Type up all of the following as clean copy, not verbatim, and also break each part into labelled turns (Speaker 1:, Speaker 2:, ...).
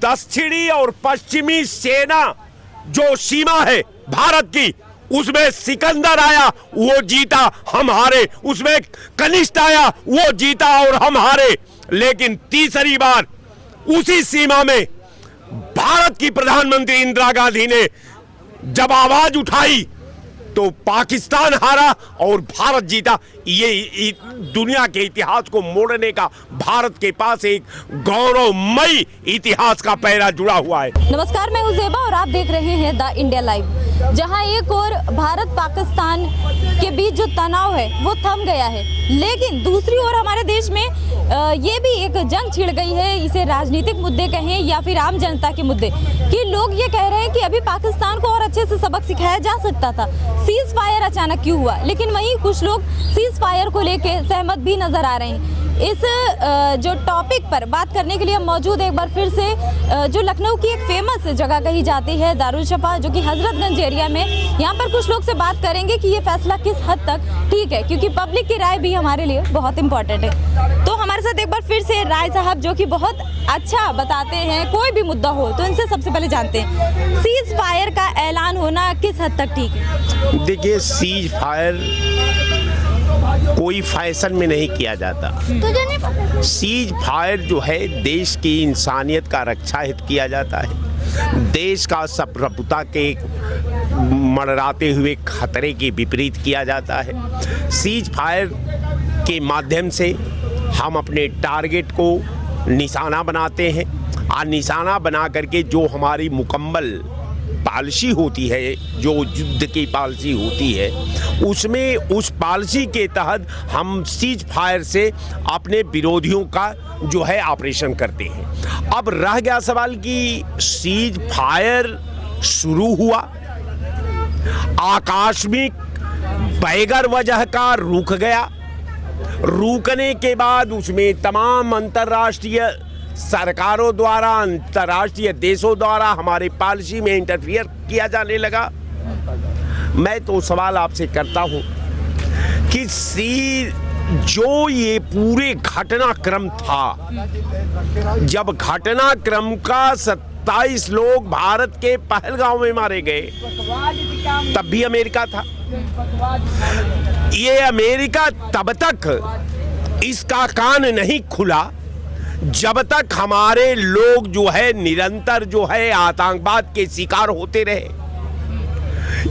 Speaker 1: दक्षिणी और पश्चिमी सेना जो सीमा है भारत की, उसमें सिकंदर आया वो जीता, हम हारे। उसमें कनिष्ठ आया वो जीता और हम हारे। लेकिन तीसरी बार उसी सीमा में भारत की प्रधानमंत्री इंदिरा गांधी ने जब आवाज उठाई तो पाकिस्तान हारा और भारत जीता। ये दुनिया के इतिहास को मोड़ने का भारत के पास एक गौरवमयी इतिहास का पैरा जुड़ा हुआ है।
Speaker 2: नमस्कार, मैं हूं ज़ेबा और आप देख रहे हैं द इंडिया लाइव। जहां एक और भारत पाकिस्तान के बीच जो तनाव है वो थम गया है, लेकिन दूसरी ओर हमारे देश में ये भी एक जंग छिड़ गई है, इसे राजनीतिक मुद्दे कहें या फिर आम जनता के मुद्दे, कि लोग ये कह रहे हैं कि अभी पाकिस्तान को और अच्छे से सबक सिखाया जा सकता था। सीज फायर अचानक क्यों हुआ? लेकिन वहीं कुछ लोग सीज फायर को लेके सहमत भी नजर आ रहे हैं। इस जो टॉपिक पर बात करने के लिए हम मौजूद एक बार फिर से जो लखनऊ की एक फेमस जगह कही जाती है दारुल शफा, जो कि हजरतगंज एरिया में, यहाँ पर कुछ लोग से बात करेंगे कि ये फैसला किस हद तक ठीक है, क्योंकि पब्लिक की राय भी हमारे लिए बहुत इंपॉर्टेंट है। तो हमारे साथ एक बार फिर से राय साहब, जो कि बहुत अच्छा बताते हैं कोई भी मुद्दा हो, तो इनसे सबसे पहले जानते हैं सीज फायर का ऐलान होना किस हद तक ठीक है?
Speaker 1: देखिए, सीज फायर कोई फैशन में नहीं किया जाता। सीज फायर जो है देश की इंसानियत का रक्षा हित किया जाता है, देश का संप्रभुता के मंडराते हुए खतरे के विपरीत किया जाता है। सीज फायर के माध्यम से हम अपने टारगेट को निशाना बनाते हैं और निशाना बना करके जो हमारी मुकम्मल पॉलिसी होती है, जो युद्ध की पॉलिसी होती है, उसमें उस पॉलिसी के तहत हम सीज फायर से अपने विरोधियों का जो है ऑपरेशन करते हैं। अब रह गया सवाल कि सीज फायर शुरू हुआ, आकस्मिक बगैर वजह का रुक गया। रुकने के बाद उसमें तमाम अंतर्राष्ट्रीय सरकारों द्वारा, अंतर्राष्ट्रीय देशों द्वारा हमारे पॉलिसी में इंटरफियर किया जाने लगा। मैं तो सवाल आपसे करता हूं कि जो ये पूरे घटनाक्रम था, जब घटनाक्रम का 27 लोग भारत के पहलगांव में मारे गए, तब भी अमेरिका था। ये अमेरिका तब तक इसका कान नहीं खुला जब तक हमारे लोग जो है निरंतर जो है आतंकवाद के शिकार होते रहे।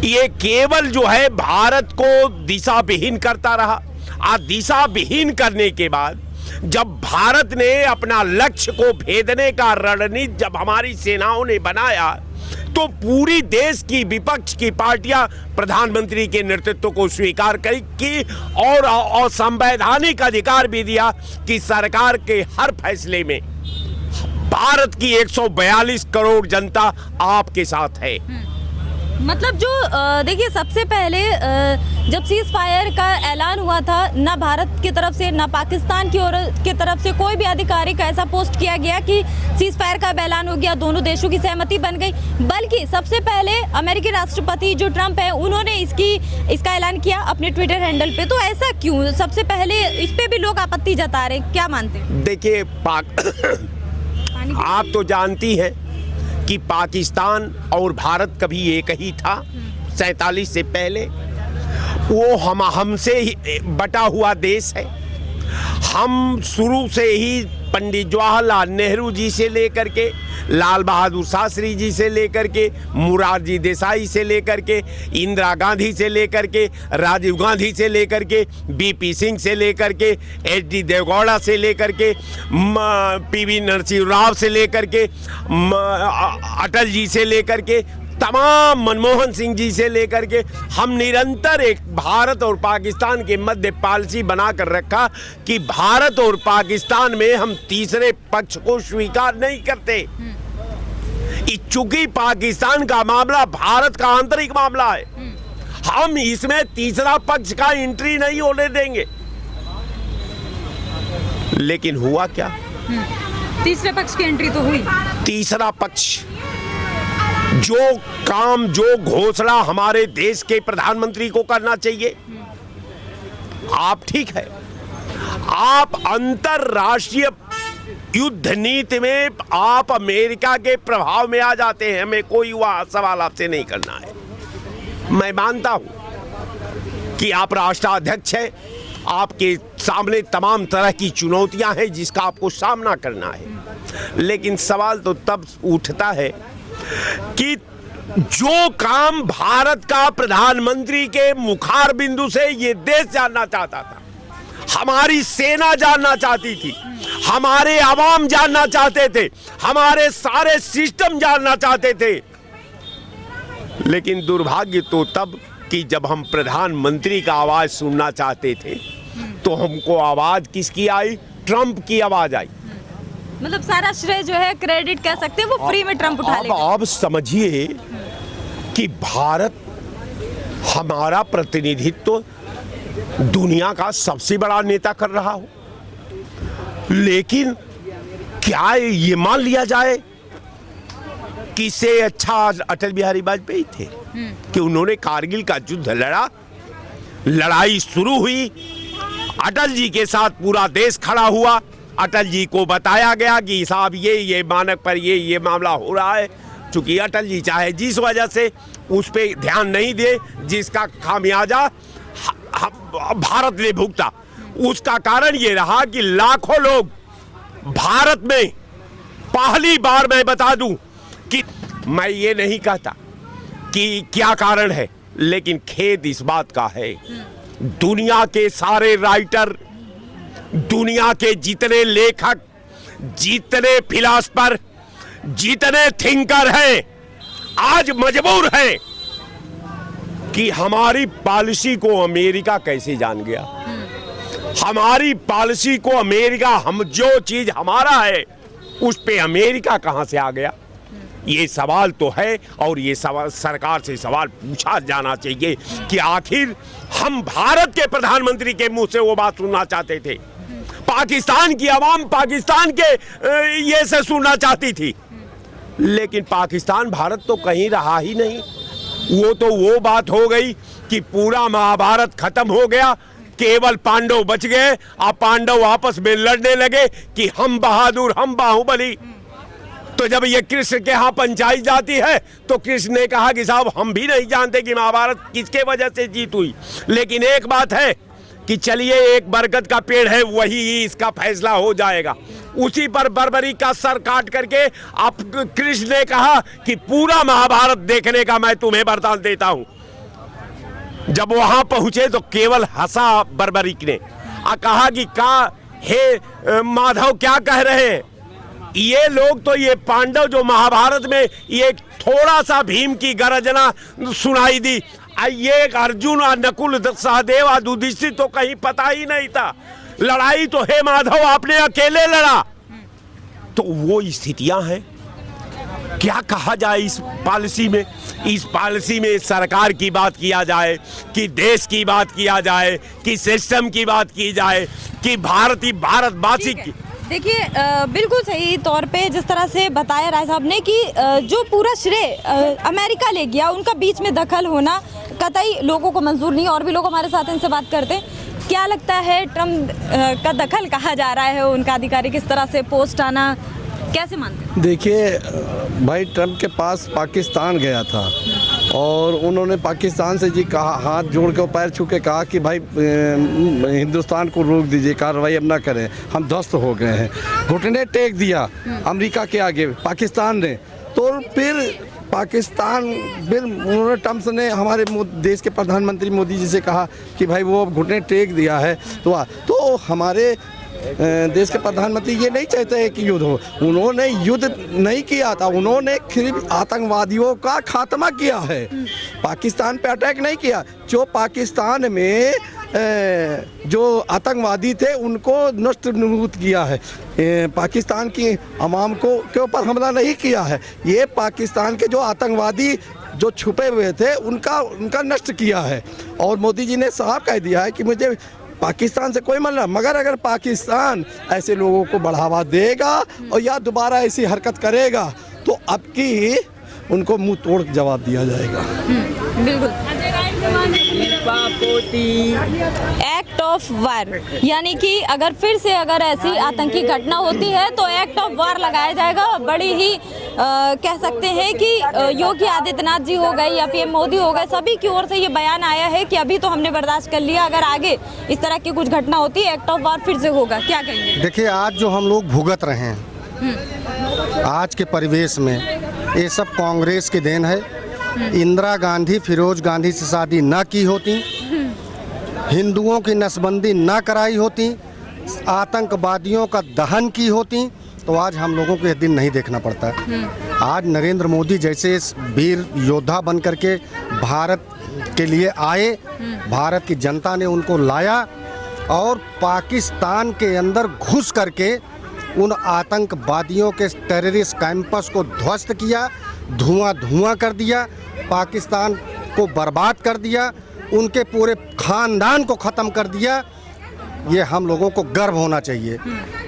Speaker 1: ये केवल जो है भारत को दिशा विहीन करता रहा। दिशा विहीन करने के बाद जब भारत ने अपना लक्ष्य को भेदने का रणनीति जब हमारी सेनाओं ने बनाया, तो पूरी देश की विपक्ष की पार्टियां प्रधानमंत्री के नेतृत्व को स्वीकार की और संवैधानिक अधिकार भी दिया कि सरकार के हर फैसले में भारत की 142 करोड़ जनता आपके साथ है।
Speaker 2: मतलब जो देखिए, सबसे पहले जब सीज फायर का ऐलान हुआ था, ना भारत की तरफ से ना पाकिस्तान की तरफ से कोई भी आधिकारिक ऐसा पोस्ट किया गया कि सीज फायर का ऐलान हो गया, दोनों देशों की सहमति बन गई, बल्कि सबसे पहले अमेरिकी राष्ट्रपति जो ट्रंप है, उन्होंने इसका ऐलान किया अपने ट्विटर हैंडल पे। तो ऐसा क्यों? सबसे पहले इस पे भी लोग आपत्ति जता रहे, क्या मानते हैं?
Speaker 1: देखिए, आप तो जानती हैं कि पाकिस्तान और भारत कभी एक ही था 47 से पहले। वो हमसे ही बटा हुआ देश है। हम शुरू से ही पंडित जवाहरलाल नेहरू जी से लेकर के, लाल बहादुर शास्त्री जी से लेकर के, मोरारजी देसाई से लेकर के, इंदिरा गांधी से लेकर के, राजीव गांधी से लेकर के, बीपी सिंह से लेकर के, एच.डी. देवेगौड़ा से लेकर के, पी.वी. नरसिंह राव से लेकर के, अटल जी से लेकर के, तमाम मनमोहन सिंह जी से लेकर के, हम निरंतर एक भारत और पाकिस्तान के मध्य पॉलिसी बनाकर रखा कि भारत और पाकिस्तान में हम तीसरे पक्ष को स्वीकार नहीं करते। चूंकि पाकिस्तान का मामला भारत का आंतरिक मामला है, हम इसमें तीसरा पक्ष का एंट्री नहीं होने देंगे। लेकिन हुआ क्या?
Speaker 2: तीसरे पक्ष की एंट्री तो हुई। तीसरा
Speaker 1: पक्ष जो काम, जो घोषणा हमारे देश के प्रधानमंत्री को करना चाहिए, आप ठीक है, आप अंतरराष्ट्रीय युद्ध नीति में आप अमेरिका के प्रभाव में आ जाते हैं, हमें कोई वह सवाल आपसे नहीं करना है। मैं मानता हूं कि आप राष्ट्राध्यक्ष हैं, आपके सामने तमाम तरह की चुनौतियां हैं जिसका आपको सामना करना है, लेकिन सवाल तो तब उठता है कि जो काम भारत का प्रधानमंत्री के मुखार बिंदु से ये देश जानना चाहता था, हमारी सेना जानना चाहती थी, हमारे आवाम जानना चाहते थे, हमारे सारे सिस्टम जानना चाहते थे, लेकिन दुर्भाग्य तो तब कि जब हम प्रधानमंत्री का आवाज सुनना चाहते थे तो हमको आवाज किसकी आई? ट्रंप की आवाज आई।
Speaker 2: मतलब सारा श्रेय जो है, क्रेडिट कह सकते हैं, वो फ्री में ट्रंप उठा लेगा।
Speaker 1: आप समझिए कि भारत हमारा प्रतिनिधित्व दुनिया का सबसे बड़ा नेता कर रहा हो, लेकिन क्या ये मान लिया जाए कि इससे अच्छा अटल बिहारी वाजपेयी थे कि उन्होंने कारगिल का युद्ध लड़ा, लड़ाई शुरू हुई, अटल जी के साथ पूरा देश खड़ा हुआ, अटल जी को बताया गया कि साहब ये मानक पर ये मामला हो रहा है, चूंकि अटल जी चाहे जिस वजह से उस पे ध्यान नहीं दे, जिसका खामियाजा भारत ने भुगता, उसका कारण ये रहा कि लाखों लोग भारत में, पहली बार मैं बता दूं कि मैं ये नहीं कहता कि क्या कारण है, लेकिन खेद इस बात का है दुनिया के सारे राइटर, दुनिया के जितने लेखक, जितने फिलॉसफर, जितने थिंकर हैं, आज मजबूर हैं कि हमारी पॉलिसी को अमेरिका कैसे जान गया, हमारी पॉलिसी को अमेरिका, हम जो चीज हमारा है उस पे अमेरिका कहां से आ गया। ये सवाल तो है और ये सवाल सरकार से सवाल पूछा जाना चाहिए कि आखिर हम भारत के प्रधानमंत्री के मुंह से वो बात सुनना चाहते थे, पाकिस्तान की आवाम पाकिस्तान के ये से सुनना चाहती थी, लेकिन पाकिस्तान भारत तो कहीं रहा ही नहीं। वो तो वो बात हो गई कि पूरा महाभारत खत्म हो गया, केवल पांडव बच गए, अब पांडव आपस में लड़ने लगे कि हम बहादुर, हम बाहुबली। तो जब ये कृष्ण के यहाँ पंचायत जाती है तो कृष्ण ने कहा कि साहब हम भी नहीं जानते कि महाभारत किसके वजह से जीत हुई, लेकिन एक बात है कि चलिए एक बरगद का पेड़ है वही इसका फैसला हो जाएगा। उसी पर बर्बरी का सर काट करके अब कृष्ण ने कहा कि पूरा महाभारत देखने का मैं तुम्हें वरदान देता हूं। जब वहां पहुंचे तो केवल हंसा बर्बरीक ने, कहा कि हे माधव क्या कह रहे हैं, ये लोग तो ये पांडव जो महाभारत में ये थोड़ा सा भीम की गर्जना सुनाई दी, ये अर्जुन और नकुल सहदेव और युधिष्ठिर तो कहीं पता ही नहीं था, लड़ाई तो हे माधव आपने अकेले लड़ा। तो वो स्थितियां हैं। क्या कहा जाए इस पॉलिसी में? इस पॉलिसी में सरकार की बात किया जाए कि देश की बात किया जाए कि सिस्टम की बात की जाए कि भारतवासी की।
Speaker 2: देखिए बिल्कुल सही तौर पे जिस तरह से बताया राय साहब ने कि जो पूरा श्रेय अमेरिका ले गया, उनका बीच में दखल होना कतई लोगों को मंजूर नहीं। और भी लोग हमारे साथ इनसे बात करते हैं। क्या लगता है ट्रम्प का दखल कहा जा रहा है, उनका अधिकारी किस तरह से पोस्ट आना, कैसे मानते हैं?
Speaker 3: देखिए भाई, ट्रम्प के पास पाकिस्तान गया था और उन्होंने पाकिस्तान से जी कहा, हाथ जोड़ के पैर छू के कहा कि भाई हिंदुस्तान को रोक दीजिए, कार्रवाई अब ना करें, हम ध्वस्त हो गए हैं। घुटने टेक दिया अमेरिका के आगे पाकिस्तान ने। तो फिर पाकिस्तान, फिर उन्होंने ट्रम्प ने हमारे देश के प्रधानमंत्री मोदी जी से कहा कि भाई वो अब घुटने टेक दिया है। तो हमारे देश के प्रधानमंत्री ये नहीं चाहते हैं कि युद्ध हो। उन्होंने युद्ध नहीं किया था, उन्होंने सिर्फ आतंकवादियों का खात्मा किया है, पाकिस्तान पे अटैक नहीं किया। जो पाकिस्तान में जो आतंकवादी थे उनको नष्ट नबूद किया है, पाकिस्तान की अवाम को के ऊपर हमला नहीं किया है। ये पाकिस्तान के जो आतंकवादी जो छुपे हुए थे उनका नष्ट किया है। और मोदी जी ने साफ कह दिया है कि मुझे पाकिस्तान से कोई मतलब, मगर अगर पाकिस्तान ऐसे लोगों को बढ़ावा देगा और या दोबारा ऐसी हरकत करेगा तो अब की उनको मुंह तोड़ जवाब दिया जाएगा।
Speaker 2: बिल्कुल। एक्ट ऑफ वार, यानी कि अगर फिर से अगर ऐसी आतंकी घटना होती है तो एक्ट ऑफ वार लगाया जाएगा। बड़ी ही कह सकते हैं कि योगी आदित्यनाथ जी हो गए या पीएम मोदी हो गए, सभी की ओर से ये बयान आया है कि अभी तो हमने बर्दाश्त कर लिया, अगर आगे इस तरह की कुछ घटना होती है एक्ट ऑफ वार फिर से होगा। क्या कहेंगे?
Speaker 4: देखिए, आज जो हम लोग भुगत रहे हैं आज के परिवेश में, ये सब कांग्रेस की देन है। इंदिरा गांधी फिरोज गांधी से शादी न की होती, हिंदुओं की नसबंदी न कराई होती, आतंकवादियों का दहन की होती, तो आज हम लोगों को यह दिन नहीं देखना पड़ता। आज नरेंद्र मोदी जैसे वीर योद्धा बन करके भारत के लिए आए, भारत की जनता ने उनको लाया और पाकिस्तान के अंदर घुस करके उन आतंकवादियों के टेररिस्ट कैंपस को ध्वस्त किया, धुआं कर दिया, पाकिस्तान को बर्बाद कर दिया, उनके पूरे खानदान को ख़त्म कर दिया। ये हम लोगों को गर्व होना चाहिए,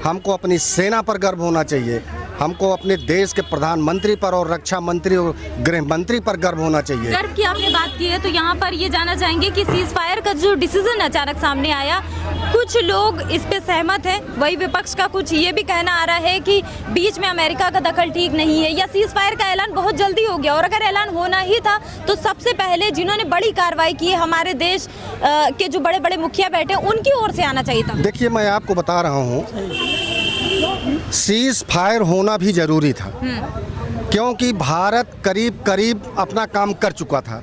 Speaker 4: हमको अपनी सेना पर गर्व होना चाहिए, हमको अपने देश के प्रधानमंत्री पर और रक्षा मंत्री और गृह मंत्री पर गर्व होना चाहिए।
Speaker 2: गर्व की आपने बात की है तो यहाँ पर ये जानना चाहेंगे कि सीज फायर का जो डिसीजन अचानक सामने आया, कुछ लोग इस पे सहमत हैं, वही विपक्ष का कुछ ये भी कहना आ रहा है कि बीच में अमेरिका का दखल ठीक नहीं है, या सीज फायर का ऐलान बहुत जल्दी हो गया, और अगर ऐलान होना ही था तो सबसे पहले जिन्होंने बड़ी कार्रवाई की है हमारे देश के जो बड़े बड़े मुखिया बैठे उनकी ओर से आना चाहिए था।
Speaker 4: देखिए, मैं आपको बता रहा हूँ, सीज फायर होना भी जरूरी था, क्योंकि भारत करीब करीब अपना काम कर चुका था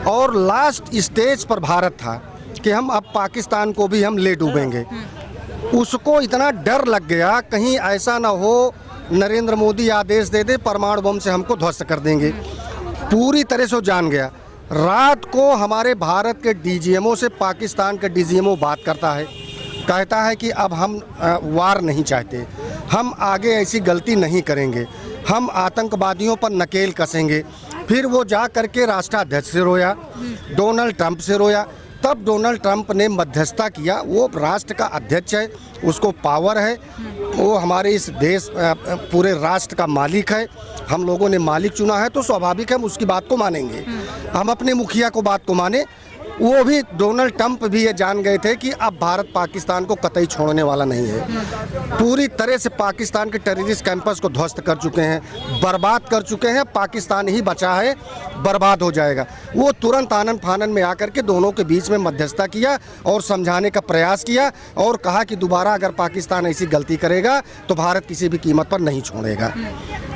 Speaker 4: और लास्ट स्टेज पर भारत था कि हम अब पाकिस्तान को भी हम ले डूबेंगे। उसको इतना डर लग गया कहीं ऐसा ना हो नरेंद्र मोदी आदेश दे दे परमाणु बम से हमको ध्वस्त कर देंगे, पूरी तरह से जान गया। रात को हमारे भारत के डीजीएमओ से पाकिस्तान के डीजीएमओ बात करता है, कहता है कि अब हम वार नहीं चाहते, हम आगे ऐसी गलती नहीं करेंगे, हम आतंकवादियों पर नकेल कसेंगे। फिर वो जा करके राष्ट्राध्यक्ष से रोया, डोनाल्ड ट्रंप से रोया, तब डोनाल्ड ट्रंप ने मध्यस्थता किया। वो राष्ट्र का अध्यक्ष है, उसको पावर है, वो हमारे इस देश पूरे राष्ट्र का मालिक है, हम लोगों ने मालिक चुना है तो स्वाभाविक है हम उसकी बात को मानेंगे। हम अपने मुखिया को बात को माने। वो भी डोनाल्ड ट्रंप भी ये जान गए थे कि अब भारत पाकिस्तान को कतई छोड़ने वाला नहीं है। पूरी तरह से पाकिस्तान के टेररिस्ट कैंपस को ध्वस्त कर चुके हैं, बर्बाद कर चुके हैं, पाकिस्तान ही बचा है, बर्बाद हो जाएगा। वो तुरंत आनन फानन में आकर के दोनों के बीच में मध्यस्थता किया और समझाने का प्रयास किया और कहा कि दोबारा अगर पाकिस्तान ऐसी गलती करेगा तो भारत किसी भी कीमत पर नहीं छोड़ेगा।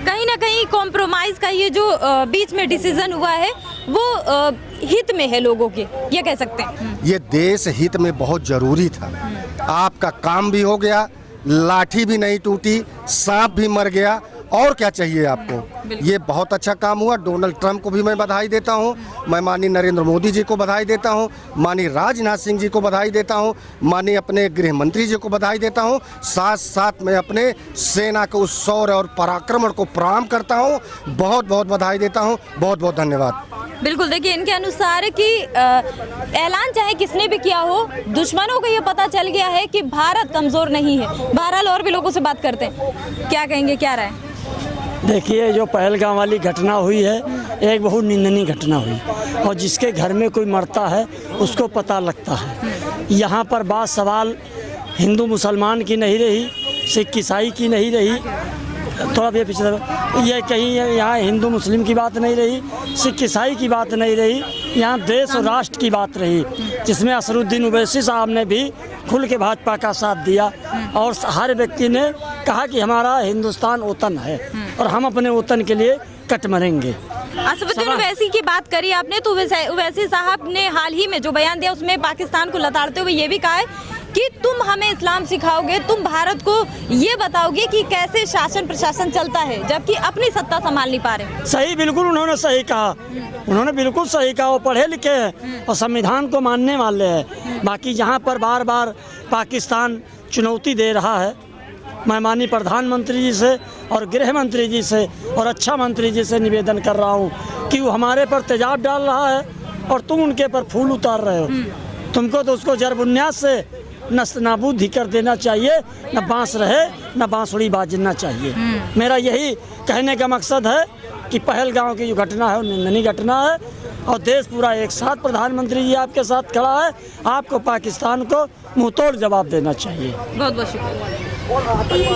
Speaker 2: कहीं ना कहीं कॉम्प्रोमाइज़ का ये जो बीच में डिसीजन हुआ है वो हित में है लोगों के, ये कह सकते हैं।
Speaker 4: ये देश हित में बहुत ज़रूरी था। आपका काम भी हो गया, लाठी भी नहीं टूटी, सांप भी मर गया, और क्या चाहिए आपको। ये बहुत अच्छा काम हुआ। डोनाल्ड ट्रंप को भी मैं बधाई देता हूँ, मैं माननीय नरेंद्र मोदी जी को बधाई देता हूँ, माननीय राजनाथ सिंह जी को बधाई देता हूँ, माननीय अपने गृह मंत्री जी को बधाई देता हूँ, साथ साथ मैं अपने सेना को उस शौर्य और पराक्रमण को प्रणाम करता हूँ, बहुत बहुत बधाई देता हूँ। बहुत बहुत धन्यवाद।
Speaker 2: बिल्कुल, देखिए इनके अनुसार कि ऐलान चाहे किसने भी किया हो, दुश्मनों को ये पता चल गया है कि भारत कमज़ोर नहीं है। बहरहाल और भी लोगों से बात करते हैं, क्या कहेंगे, क्या राय?
Speaker 5: देखिए, जो पहलगाम वाली घटना हुई है एक बहुत निंदनीय घटना हुई, और जिसके घर में कोई मरता है उसको पता लगता है। यहाँ पर बात सवाल हिंदू मुसलमान की नहीं रही, सिख ईसाई की नहीं रही, थोड़ा भी पीछे ये कहीं यहाँ हिंदू मुस्लिम की बात नहीं रही, सिख ईसाई की बात नहीं रही, यहाँ देश और राष्ट्र की बात रही, जिसमें असरुद्दीन ओवैसी साहब ने भी खुल के भाजपा का साथ दिया और हर व्यक्ति ने कहा कि हमारा हिंदुस्तान वतन है और हम अपने वतन के लिए कट मरेंगे।
Speaker 2: असरुद्दीन ओवैसी की बात करी आपने, तो ओवैसी साहब ने हाल ही में जो बयान दिया उसमें पाकिस्तान को लताड़ते हुए ये भी कहा है कि तुम हमें इस्लाम सिखाओगे, तुम भारत को ये बताओगे कि कैसे शासन प्रशासन चलता है, जबकि अपनी सत्ता संभाल नहीं पा रहे।
Speaker 5: सही, बिल्कुल उन्होंने सही कहा, उन्होंने बिल्कुल सही कहा। वो पढ़े लिखे हैं और संविधान को मानने वाले हैं। बाकी जहाँ पर बार बार पाकिस्तान चुनौती दे रहा है, मैं माननीय प्रधानमंत्री जी से और गृह मंत्री जी से और रक्षा मंत्री जी से निवेदन कर रहा हूँ कि वो हमारे पर तेजाब डाल रहा है और तुम उनके पर फूल उतार रहे हो। तुमको तो उसको जड़ बुनियाद से नस्त नाबूद ही कर देना चाहिए, न बांस रहे न बांसुरी बाजना चाहिए। मेरा यही कहने का मकसद है कि पहलगाम की जो घटना है वो निंदनीय घटना है और देश पूरा एक साथ प्रधानमंत्री जी आपके साथ खड़ा है। आपको पाकिस्तान को मुंहतोड़ जवाब देना चाहिए।
Speaker 2: बहुत बहुत शुक्रिया।